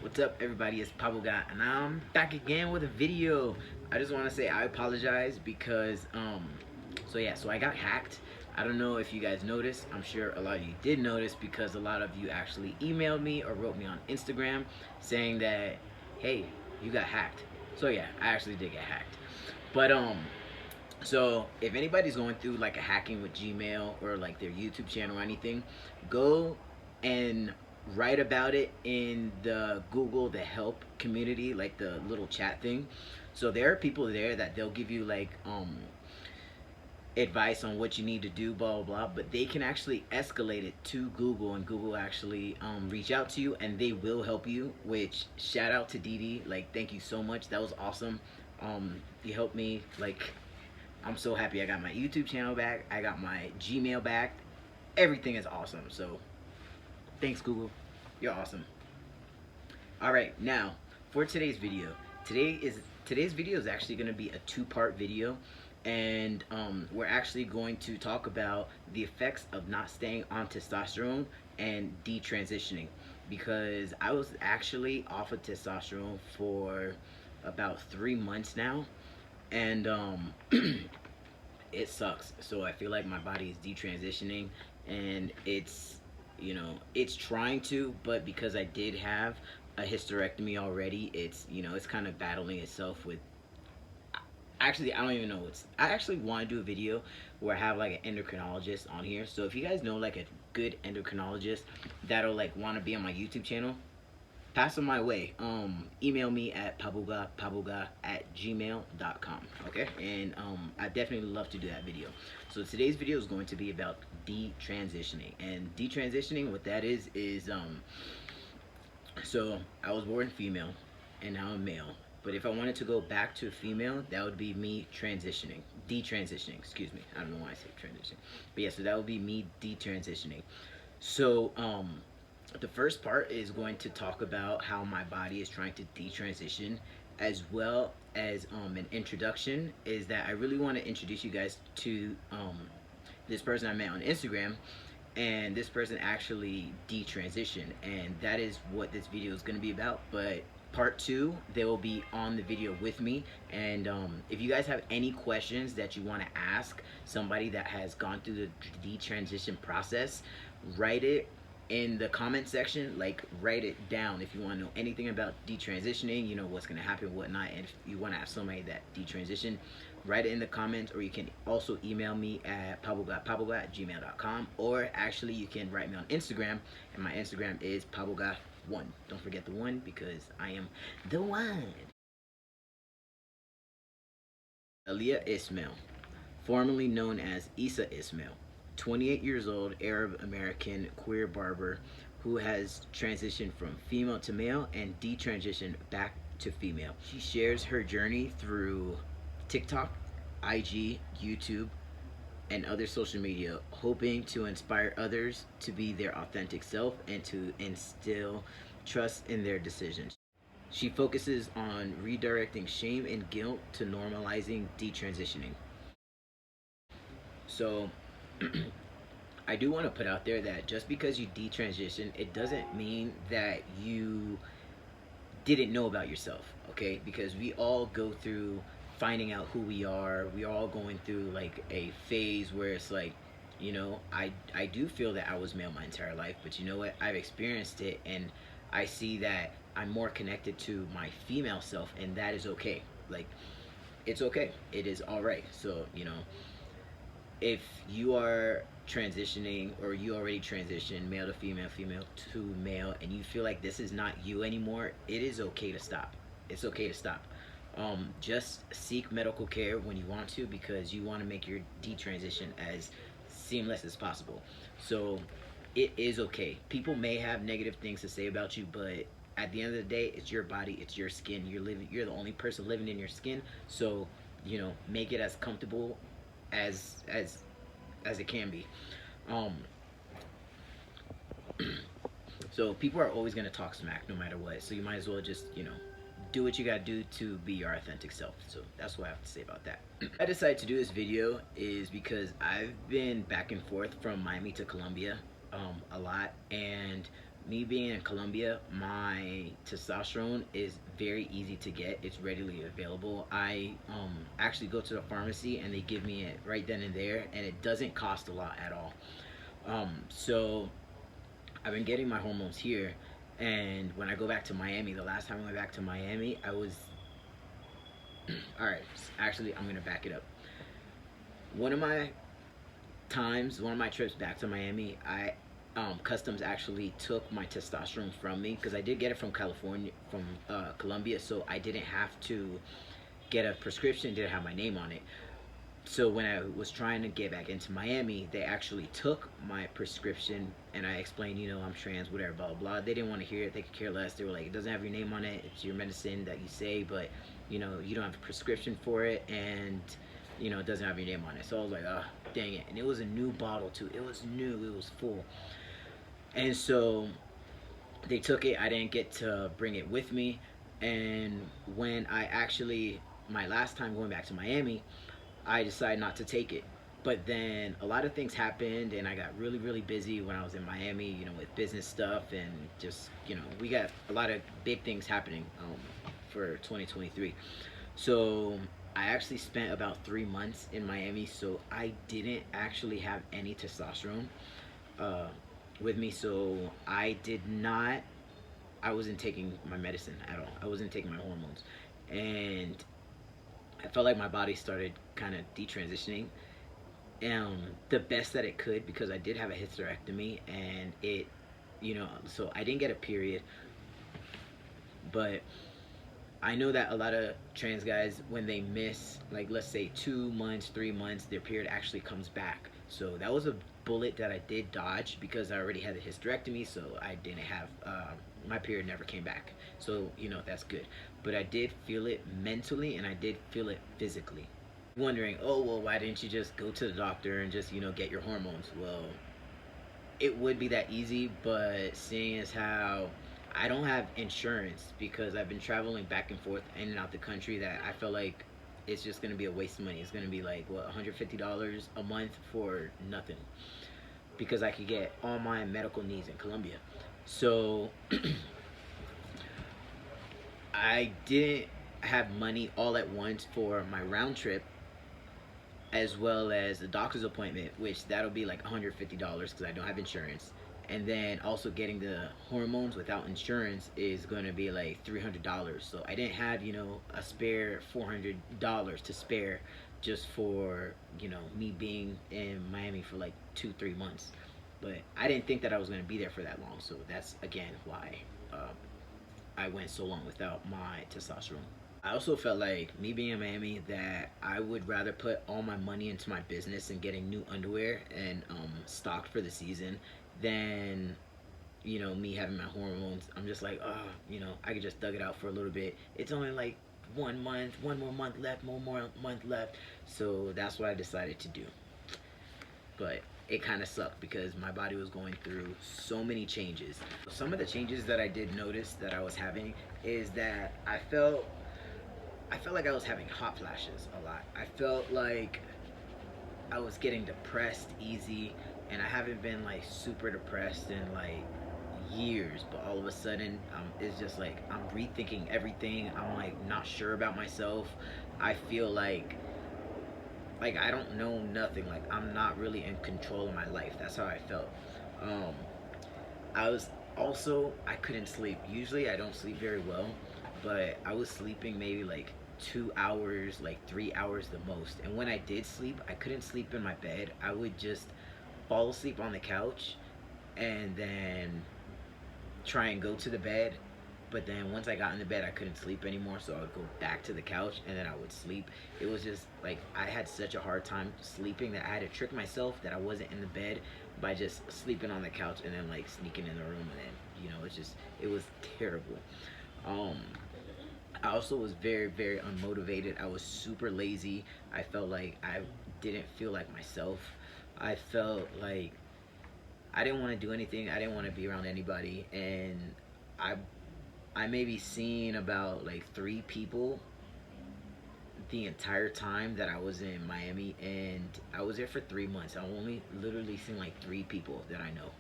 What's up, everybody? It's Pablo Guy, and I'm back again with a video. I just want to say I apologize because so I got hacked. I don't know if you guys noticed. I'm sure a lot of you did notice because a lot of you actually emailed me or wrote me on Instagram saying that, hey, you got hacked. So yeah, I actually did get hacked. But so if anybody's going through like a hacking with Gmail or like their YouTube channel or anything, go and write about it in the Google the help community, like the little chat thing. So there are people there that they'll give you like advice on what you need to do, blah blah blah. But they can actually escalate it to Google, and Google actually reach out to you, and they will help you. Which shout out to Dee, like thank you so much. That was awesome. You helped me. Like I'm so happy I got my YouTube channel back. I got my Gmail back. Everything is awesome. So thanks Google. You're awesome. All right, now for today's video. Today's video is actually going to be a two-part video, and we're actually going to talk about the effects of not staying on testosterone and detransitioning, because I was actually off of testosterone for about 3 months now, and it sucks. So I feel like my body is detransitioning, and it's trying to, but because I did have a hysterectomy already, it's kind of battling itself with. Actually, I don't even know what's. I actually want to do a video where I have like an endocrinologist on here. So if you guys know like a good endocrinologist that'll like want to be on my YouTube channel, pass them my way. Email me at pabuga@gmail.com. Okay, and I definitely love to do that video. So today's video is going to be about detransitioning, and detransitioning, what that is so I was born female, and now I'm male. But if I wanted to go back to a female, that would be me transitioning, detransitioning. Excuse me. I don't know why I say transition, but yeah. So that would be me detransitioning. So the first part is going to talk about how my body is trying to detransition, as well as an introduction is that I really want to introduce you guys to this person I met on Instagram, and this person actually detransitioned, and that is what this video is going to be about. But part two, they will be on the video with me, and if you guys have any questions that you want to ask somebody that has gone through the detransition process, write it in the comment section. Like, write it down if you want to know anything about detransitioning, what's going to happen, whatnot. And if you want to have somebody that detransition, write it in the comments, or you can also email me at pabuga@gmail.com, or actually you can write me on Instagram, and my Instagram is pabuga1. Don't forget the one, because I am the one. Alia Ismail, formerly known as Isa Ismail, 28 years old, Arab American queer barber who has transitioned from female to male and detransitioned back to female. She shares her journey through TikTok, IG, YouTube, and other social media, hoping to inspire others to be their authentic self and to instill trust in their decisions. She focuses on redirecting shame and guilt to normalizing detransitioning. So I do want to put out there that just because you detransition, it doesn't mean that you didn't know about yourself, okay? Because we all go through finding out who we are. We are all going through like a phase where it's like, I do feel that I was male my entire life, but you know what? I've experienced it, and I see that I'm more connected to my female self, and that is okay. Like, it's okay. It is all right. So, if you are transitioning, or you already transitioned male to female, female to male, and you feel like this is not you anymore, it is okay to stop. It's okay to stop. Just seek medical care when you want to, because you want to make your detransition as seamless as possible. So it is okay. People may have negative things to say about you, but at the end of the day, it's your body, it's your skin. You're the only person living in your skin. So, make it as comfortable as it can be. Um, so people are always gonna talk smack no matter what. So you might as well just do what you gotta do to be your authentic self. So that's what I have to say about that. I decided to do this video is because I've been back and forth from Miami to Colombia a lot, and me being in Colombia, my testosterone is very easy to get. It's readily available. I actually go to the pharmacy and they give me it right then and there, and it doesn't cost a lot at all. So I've been getting my hormones here, and when I go back to Miami, the last time I went back to Miami, I was all right. Actually, I'm gonna back it up. One of my one of my trips back to Miami, I customs actually took my testosterone from me because I did get it from California, from Colombia, so I didn't have to get a prescription, didn't have my name on it. So when I was trying to get back into Miami, they actually took my prescription, and I explained, I'm trans, whatever, blah blah blah. They didn't want to hear it. They could care less. They were like, it doesn't have your name on it. It's your medicine that you say, but you don't have a prescription for it, and it doesn't have your name on it. So I was like, oh, dang it. And it was a new bottle too. It was new. It was full. And so they took it. I didn't get to bring it with me. And when I actually, my last time going back to Miami, I decided not to take it. But then a lot of things happened, and I got really, really busy when I was in Miami, with business stuff, and just, we got a lot of big things happening for 2023. So I actually spent about 3 months in Miami, so I didn't actually have any testosterone uh, with me. So I wasn't taking my medicine at all. I wasn't taking my hormones. And I felt like my body started kind of detransitioning, the best that it could, because I did have a hysterectomy, and so I didn't get a period. But I know that a lot of trans guys, when they miss, like, let's say 2 months, 3 months, their period actually comes back. So that was a bullet that I did dodge because I already had a hysterectomy, so I didn't have, my period never came back. So, that's good. But I did feel it mentally, and I did feel it physically. Wondering, oh, well, why didn't you just go to the doctor and just, get your hormones? Well, it would be that easy, but seeing as how I don't have insurance because I've been traveling back and forth in and out the country, that I feel like it's just gonna be a waste of money. It's gonna be like, what, $150 a month for nothing, because I could get all my medical needs in Colombia. So I didn't have money all at once for my round trip, as well as the doctor's appointment, which that'll be like $150 because I don't have insurance. And then also getting the hormones without insurance is going to be like $300. So I didn't have, a spare $400 to spare just for, me being in Miami for like 2, 3 months. But I didn't think that I was going to be there for that long. So that's again why I went so long without my testosterone. I also felt like, me being in Miami, that I would rather put all my money into my business and getting new underwear and stocked for the season than me having my hormones. I'm just like, oh, I could just dug it out for a little bit. It's only like 1 month, one more month left, one more month left. So that's what I decided to do. But it kind of sucked because my body was going through so many changes. Some of the changes that I did notice that I was having is that I felt like I was having hot flashes a lot. I felt like I was getting depressed easy, and I haven't been like super depressed in like years, but all of a sudden, it's just like I'm rethinking everything. I'm like not sure about myself. I feel like I don't know nothing. Like I'm not really in control of my life. That's how I felt. Um, I was also, I couldn't sleep. Usually I don't sleep very well, but I was sleeping maybe like 2 hours, like 3 hours the most. And when I did sleep, I couldn't sleep in my bed. I would just fall asleep on the couch and then try and go to the bed. But then once I got in the bed, I couldn't sleep anymore, so I would go back to the couch and then I would sleep. It was just like I had such a hard time sleeping that I had to trick myself that I wasn't in the bed by just sleeping on the couch and then like sneaking in the room, and then it was terrible. Um, I also was very, very unmotivated. I was super lazy. I felt like I didn't feel like myself. I felt like I didn't want to do anything. I didn't want to be around anybody, and I I maybe seen about like 3 people the entire time that I was in Miami, and I was there for 3 months. I only literally seen like 3 people that I know.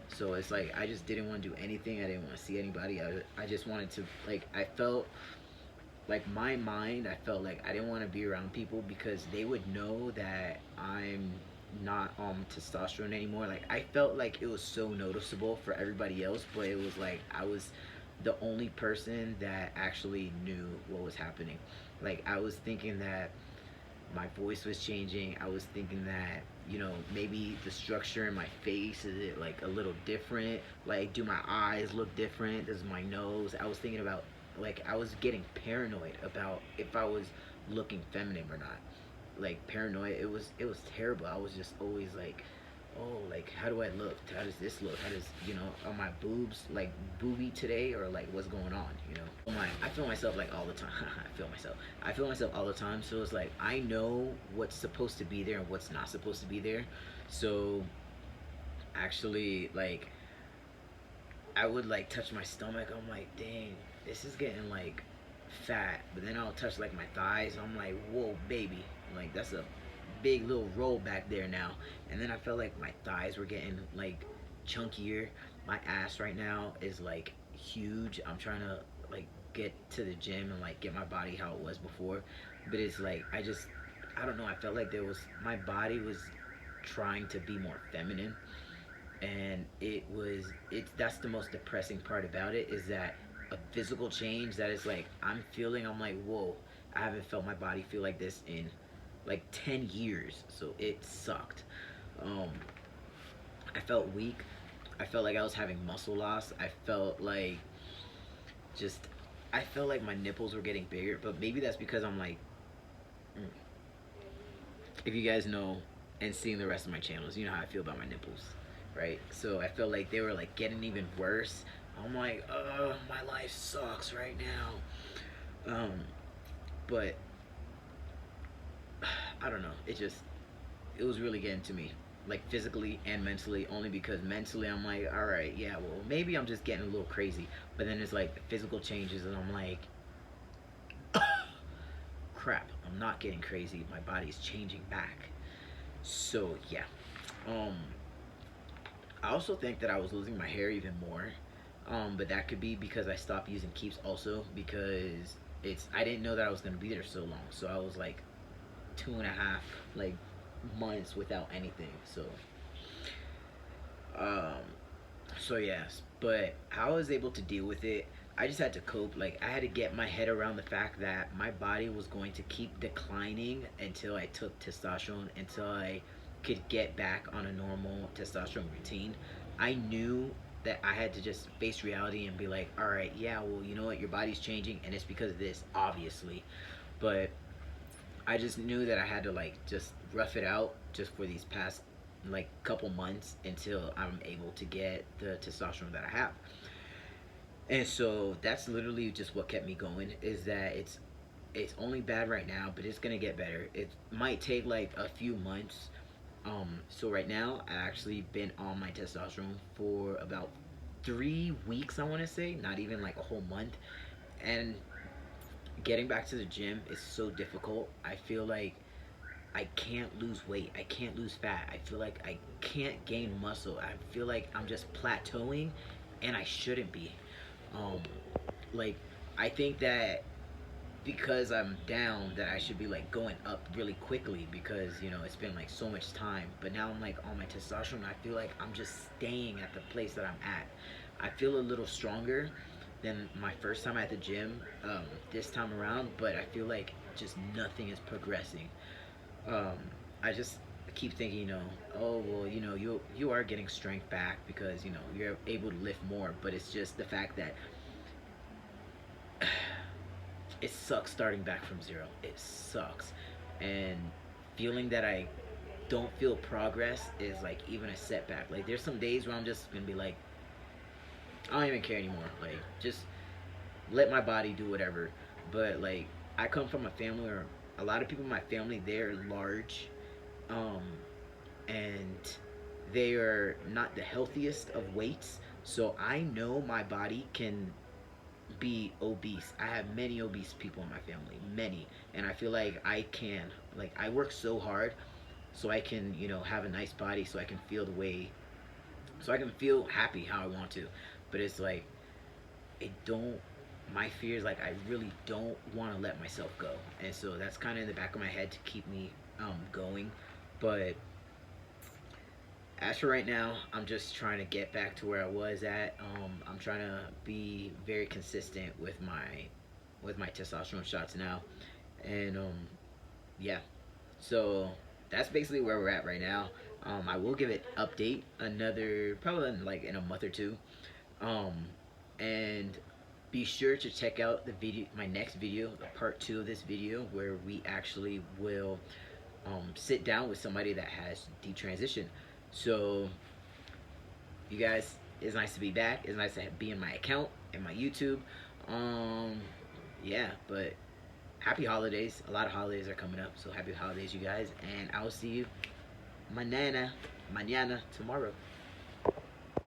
So it's like I just didn't want to do anything. I didn't want to see anybody. I just wanted to, like, I felt like my mind, I felt like I didn't want to be around people because they would know that I'm not on testosterone anymore. Like I felt like it was so noticeable for everybody else, but it was like I was the only person that actually knew what was happening. Like I was thinking that my voice was changing. I was thinking that, you know, maybe the structure in my face, is it like a little different? Like, do my eyes look different? Does my nose? I was thinking about, like, I was getting paranoid about if I was looking feminine or not. Like paranoid. It was terrible. I was just always like, oh, like how do I look? How does this look? How does, you know, are my boobs like booby today, or like what's going on? You know, I feel myself like all the time. I feel myself all the time. So it's like I know what's supposed to be there and what's not supposed to be there. So actually, like I would like touch my stomach. I'm like, dang, this is getting like fat. But then I'll touch like my thighs. I'm like, whoa, baby, like that's a big little roll back there now. And then I felt like my thighs were getting like chunkier. My ass right now is like huge. I'm trying to like get to the gym and like get my body how it was before. But it's like I don't know. I felt like there was my body was trying to be more feminine, and it's that's the most depressing part about it, is that a physical change that is like I'm like, whoa, I haven't felt my body feel like this in like 10 years. So it sucked. um I felt weak. I felt like I was having muscle loss. I felt like just I felt like my nipples were getting bigger, but maybe that's because I'm like, mm, if you guys know and seeing the rest of my channels, you know how I feel about my nipples, right? So I felt like they were like getting even worse. I'm like, my life sucks right now. But I don't know. It was really getting to me, like physically and mentally. Only because mentally I'm like, all right, yeah, well maybe I'm just getting a little crazy. But then it's like the physical changes, and I'm like, crap, I'm not getting crazy. My body's changing back. So yeah. Um, I also think that I was losing my hair even more. But that could be because I stopped using keeps also, because I didn't know that I was gonna be there so long. So I was like 2.5 like months without anything. Um so yes. But how I was able to deal with it, I just had to cope. Like I had to get my head around the fact that my body was going to keep declining until I took testosterone, until I could get back on a normal testosterone routine. I knew that I had to just face reality and be like, all right, yeah, well, you know what, your body's changing and it's because of this, obviously. But I just knew that I had to like just rough it out just for these past like couple months until I'm able to get the testosterone that I have. And so that's literally just what kept me going, is that it's only bad right now, but it's gonna get better. It might take like a few months. So right now I actually been on my testosterone for about 3 weeks, I want to say, not even like a whole month. And getting back to the gym is so difficult. I feel like I can't lose weight. I can't lose fat. I feel like I can't gain muscle. I feel like I'm just plateauing, and I shouldn't be. Um, like I think that because I'm down, that I should be like going up really quickly, because you know it's been like so much time. But now I'm like on my testosterone. I feel like I'm just staying at the place that I'm at. I feel a little stronger than my first time at the gym, this time around, but I feel like just nothing is progressing. um, I just keep thinking, you know, oh well, you know, you are getting strength back because you know you're able to lift more, but it's just the fact that it sucks starting back from zero. It sucks, and feeling that I don't feel progress is like even a setback. Like there's some days where I'm just gonna be like, I don't even care anymore. Like just let my body do whatever. But like I come from a family where a lot of people in my family, they're large, um, and they are not the healthiest of weights. So I know my body can be obese. I have many obese people in my family, many, and I feel like I can. Like I work so hard, so I can, you know, have a nice body, so I can feel the way so I can feel happy how I want to. But it's like, it don't, my fear is like, I really don't want to let myself go. And so that's kind of in the back of my head to keep me going. But as for right now, I'm just trying to get back to where I was at. I'm trying to be very consistent with my testosterone shots now, and yeah. So that's basically where we're at right now. I will give it update another probably in, like in a month or two, um, and be sure to check out the video, my next video, the part two of this video, where we actually will sit down with somebody that has detransition. So you guys, it's nice to be back. It's nice to be in my account and my YouTube. Um, yeah, but happy holidays. A lot of holidays are coming up, so happy holidays, you guys. And I will see you mañana, tomorrow.